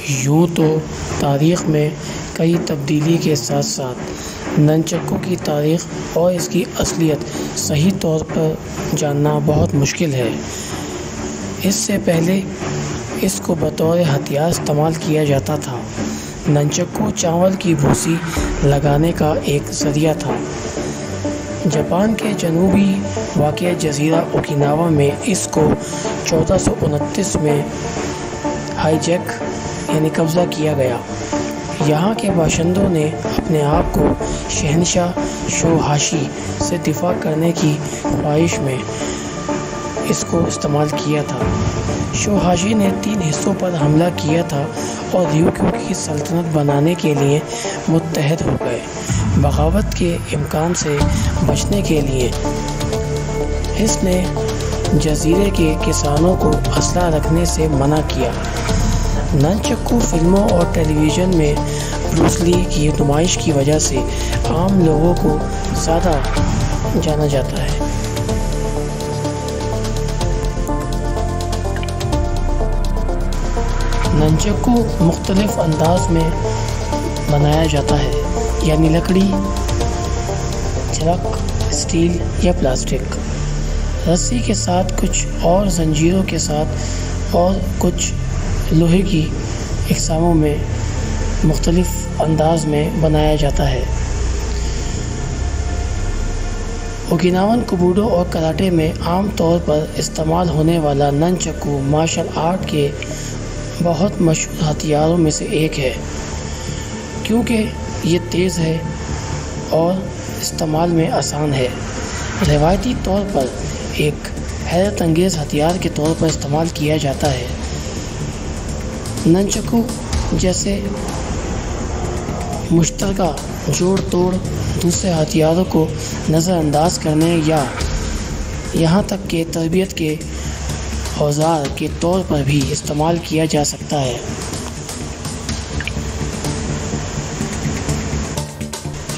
یوں تو تاریخ میں کئی تبدیلی کے ساتھ ساتھ ننچکو کی تاریخ اور اس کی اصلیت صحیح طور پر جاننا بہت مشکل ہے۔ اس سے پہلے اس کو بطور ہتھیار استعمال کیا جاتا تھا۔ ننچکو چاول کی بھوسی لگانے کا ایک ذریعہ تھا۔ جاپان کے جنوبی واقع جزیرہ اوکیناوا میں اس کو 1429 میں ہائی جیک یعنی قبضہ کیا گیا۔ یہاں کے باشندوں نے اپنے آپ کو شہنشاہ شوہاشی سے دفاع کرنے کی خواہش میں اس کو استعمال کیا تھا۔ شوہاشی نے 3 حصوں پر حملہ کیا تھا اور ریوکیو کی سلطنت بنانے کے لیے متحد ہو گئے۔ بغاوت کے امکان سے بچنے کے لیے اس نے جزیرے کے کسانوں کو اسلحہ رکھنے سے منع کیا۔ ننچکو فلموں اور ٹیلی ویژن میں بروس لی کی نمائش کی وجہ سے عام لوگوں کو زیادہ جانا جاتا ہے۔ ننچکو مختلف انداز میں بنایا جاتا ہے، یعنی لکڑی، چرک، اسٹیل یا پلاسٹک، رسی کے ساتھ، کچھ اور زنجیروں کے ساتھ اور کچھ لوہے کی اقساموں میں مختلف انداز میں بنایا جاتا ہے۔ اوکیناون کوبوڈو اور کراٹے میں عام طور پر استعمال ہونے والا ننچکو مارشل آرٹ کے بہت مشہور ہتھیاروں میں سے ایک ہے، کیونکہ یہ تیز ہے اور استعمال میں آسان ہے۔ روایتی طور پر ایک حیرت انگیز ہتھیار کے طور پر استعمال کیا جاتا ہے۔ ننچکو جیسے مشترکہ جوڑ توڑ دوسرے ہتھیاروں کو نظر انداز کرنے یا یہاں تک کہ تربیت کے اوزار کے طور پر بھی استعمال کیا جا سکتا ہے۔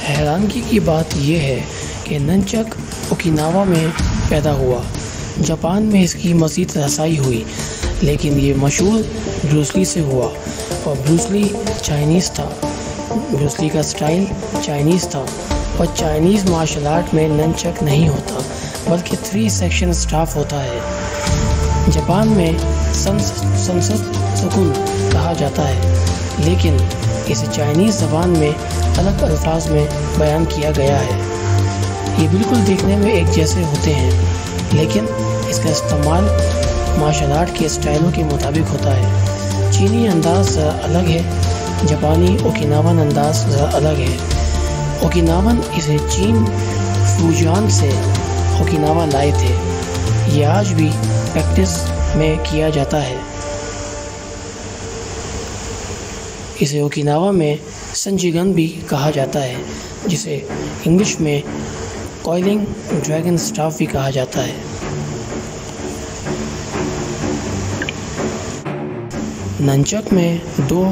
حیرانگی کی بات یہ ہے کہ ننچک اوکیناوا میں پیدا ہوا۔ جاپان میں اس کی مزید رسائی ہوئی، لیکن یہ مشہور بروس لی سے ہوا، اور بروس لی چائنیز تھا۔ بروس لی کا سٹائل چائنیز تھا، اور چائنیز مارشل آرٹ میں ننچک نہیں ہوتا بلکہ 3 سیکشن سٹاف ہوتا ہے۔ جاپان میں سنسد سکون کہا جاتا ہے، لیکن اسے چائنیز زبان میں الگ الفاظ میں بیان کیا گیا ہے۔ یہ بالکل دیکھنے میں ایک جیسے ہوتے ہیں، لیکن اس کا استعمال مارشل آرٹ کے اسٹائلوں کے مطابق ہوتا ہے۔ چینی انداز ذرا الگ ہے، جاپانی اوکیناون انداز ذرا الگ ہے۔ اوکیناون اسے چین فوجان سے اوکیناوا لائے تھے۔ یہ آج بھی پریکٹس میں کیا جاتا ہے۔ اسے اوکیناوا میں سنجیگن بھی کہا جاتا ہے، جسے انگلش میں کوئلنگ ڈریگن سٹاف بھی کہا جاتا ہے۔ ننچک میں 2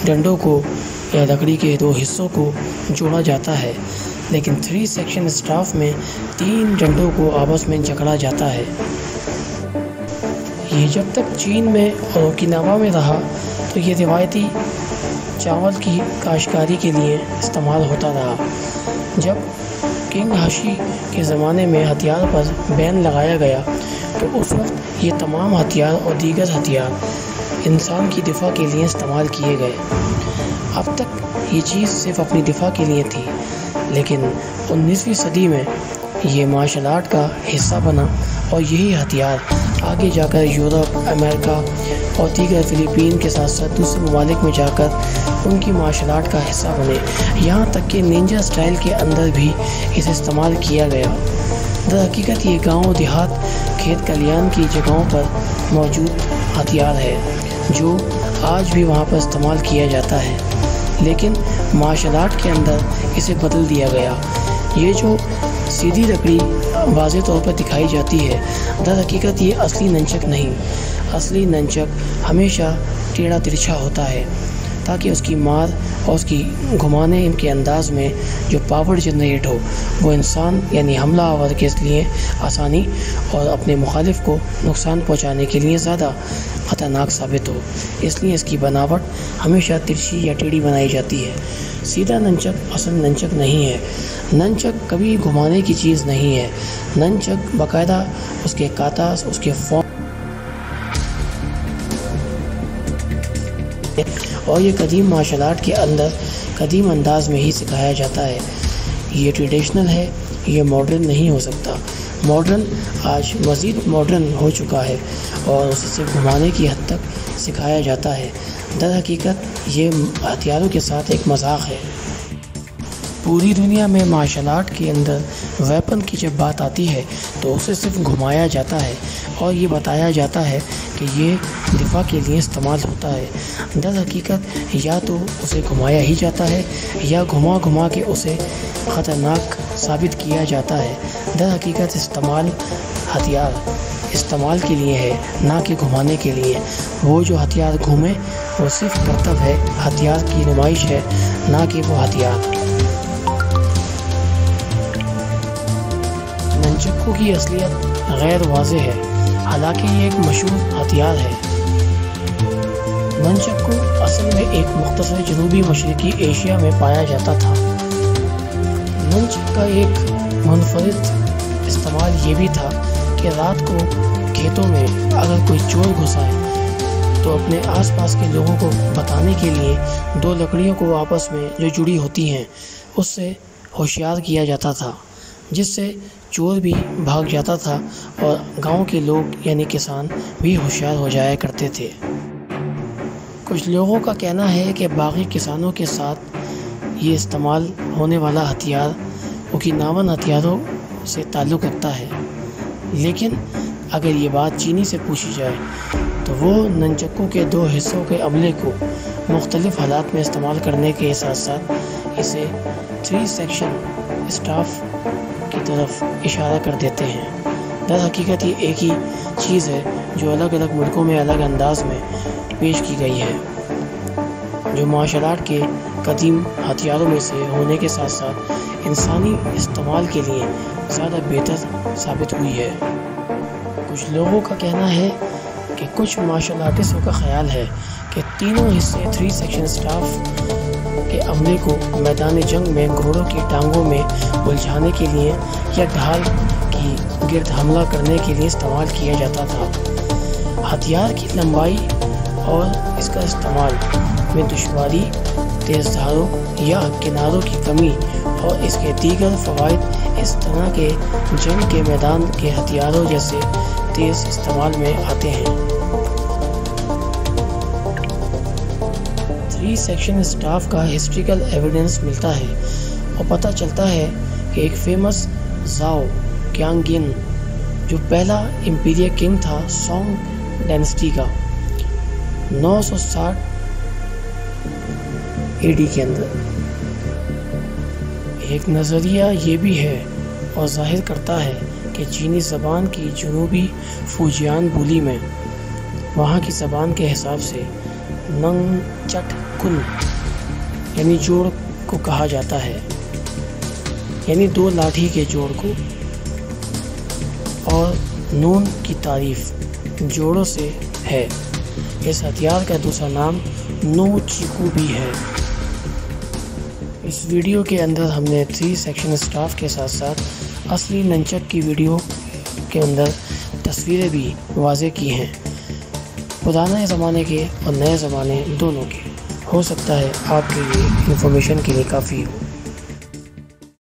ڈنڈوں کو یا لکڑی کے 2 حصوں کو جوڑا جاتا ہے، لیکن 3 سیکشن سٹاف میں 3 ڈنڈوں کو آپس میں جکڑا جاتا ہے۔ یہ جب تک چین میں اور اوکیناوا میں رہا تو یہ روایتی چاول کی کاشتکاری کے لیے استعمال ہوتا رہا۔ جب کنگ ہاشی کے زمانے میں ہتھیار پر بین لگایا گیا تو اس وقت یہ تمام ہتھیار اور دیگر ہتھیار انسان کی دفاع کے لیے استعمال کیے گئے۔ اب تک یہ چیز صرف اپنی دفاع کے لیے تھی، لیکن 19ویں صدی میں یہ مارشل آرٹ کا حصہ بنا، اور یہی ہتھیار آگے جا کر یورپ، امریکہ اور دیگر فلپین کے ساتھ ساتھ دوسرے ممالک میں جا کر ان کی مارشل آرٹ کا حصہ بنے، یہاں تک کہ نینجا سٹائل کے اندر بھی اسے استعمال کیا گیا۔ در حقیقت یہ گاؤں دیہات، کھیت کھلیان کی جگہوں پر موجود ہتھیار ہے جو آج بھی وہاں پر استعمال کیا جاتا ہے، لیکن مارشل آرٹ کے اندر اسے بدل دیا گیا۔ یہ جو سیدھی لکڑی واضح طور پر دکھائی جاتی ہے، در حقیقت یہ اصلی ننچک نہیں۔ اصلی ننچک ہمیشہ ٹیڑھا ترچھا ہوتا ہے تاکہ اس کی مار اور اس کی گھمانے کے انداز میں جو پاور جنریٹ ہو وہ انسان یعنی حملہ آور کے لیے آسانی اور اپنے مخالف کو نقصان پہنچانے کے لیے زیادہ خطرناک ثابت ہو، اس لیے اس کی بناوٹ ہمیشہ ترچھی یا ٹیڑھی بنائی جاتی ہے۔ سیدھا ننچک اصل ننچک نہیں ہے۔ ننچک کبھی گھمانے کی چیز نہیں ہے۔ ننچک باقاعدہ اس کے کاتاس، اس کے فارم اور یہ قدیم مارشل آرٹ کے اندر قدیم انداز میں ہی سکھایا جاتا ہے۔ یہ ٹریڈیشنل ہے، یہ ماڈرن نہیں ہو سکتا۔ ماڈرن آج مزید ماڈرن ہو چکا ہے اور اسے صرف گھمانے کی حد تک سکھایا جاتا ہے۔ در حقیقت یہ ہتھیاروں کے ساتھ ایک مذاق ہے۔ پوری دنیا میں مارشل آرٹ کے اندر ویپن کی جب بات آتی ہے تو اسے صرف گھمایا جاتا ہے اور یہ بتایا جاتا ہے کہ یہ دفاع کے لیے استعمال ہوتا ہے۔ در حقیقت یا تو اسے گھمایا ہی جاتا ہے یا گھما گھما کے اسے خطرناک ثابت کیا جاتا ہے۔ در حقیقت ہتھیار استعمال کے لیے ہے، نہ کہ گھمانے کے لیے۔ وہ جو ہتھیار گھومے وہ صرف کرتب ہے، ہتھیار کی نمائش ہے، نہ کہ وہ ہتھیار۔ ننچکو کی اصلیت غیر واضح ہے، حالانکہ یہ ایک مشہور ہتھیار ہے۔ ننچکو اصل میں ایک مختصر جنوبی مشرقی ایشیا میں پایا جاتا تھا۔ ننچک کا ایک منفرد استعمال یہ بھی تھا کہ رات کو کھیتوں میں اگر کوئی چور گھس آئے تو اپنے آس پاس کے لوگوں کو بتانے کے لیے دو لکڑیوں کو آپس میں جو جڑی ہوتی ہیں اس سے ہوشیار کیا جاتا تھا، جس سے چور بھی بھاگ جاتا تھا اور گاؤں کے لوگ یعنی کسان بھی ہوشیار ہو جایا کرتے تھے۔ کچھ لوگوں کا کہنا ہے کہ باقی کسانوں کے ساتھ یہ استعمال ہونے والا ہتھیار اوکیناون ہتھیاروں سے تعلق رکھتا ہے، لیکن اگر یہ بات چینی سے پوچھی جائے تو وہ ننچکو کے دو حصوں کے عملے کو مختلف حالات میں استعمال کرنے کے ساتھ ساتھ اسے 3 سیکشن اسٹاف کی طرف اشارہ کر دیتے ہیں۔ در حقیقت یہ ایک ہی چیز ہے جو الگ الگ ملکوں میں الگ انداز میں پیش کی گئی ہے، جو مارشل آرٹ کے قدیم ہتھیاروں میں سے ہونے کے ساتھ ساتھ انسانی استعمال کے لیے زیادہ بہتر ثابت ہوئی ہے۔ کچھ لوگوں کا کہنا ہے کہ کچھ مارشل آرٹسٹوں کا خیال ہے کہ تینوں حصے 3 سیکشن اسٹاف کے عملے کو میدان جنگ میں گھوڑوں کی ٹانگوں میں الجھانے کے لیے یا ڈھال کی گرد حملہ کرنے کے لیے استعمال کیا جاتا تھا۔ ہتھیار کی لمبائی اور اس کا استعمال میں دشواری، تیز دھاروں یا کناروں کی کمی اور اس کے دیگر فوائد اس طرح کے جنگ کے میدان کے ہتھیاروں جیسے تیز استعمال میں آتے ہیں۔ 3 سیکشن اسٹاف کا ہسٹریکل ایویڈنس ملتا ہے اور پتہ چلتا ہے کہ ایک فیمس زاؤ کیانگین جو پہلا امپیریل کنگ تھا سونگ ڈائنسٹی کا 960 AD کے اندر۔ ایک نظریہ یہ بھی ہے اور ظاہر کرتا ہے کہ چینی زبان کی جنوبی فوجیان بولی میں وہاں کی زبان کے حساب سے ننگ چٹ کن یعنی جوڑ کو کہا جاتا ہے، یعنی 2 لاٹھی کے جوڑ کو، اور نون کی تعریف جوڑوں سے ہے۔ اس ہتھیار کا دوسرا نام نو چیکو بھی ہے۔ اس ویڈیو کے اندر ہم نے 3 سیکشن اسٹاف کے ساتھ ساتھ اصلی ننچک کی ویڈیو کے اندر تصویریں بھی واضح کی ہیں، پرانے زمانے کے اور نئے زمانے دونوں کے۔ ہو سکتا ہے آپ کے لیے انفارمیشن کے لیے کافی ہو۔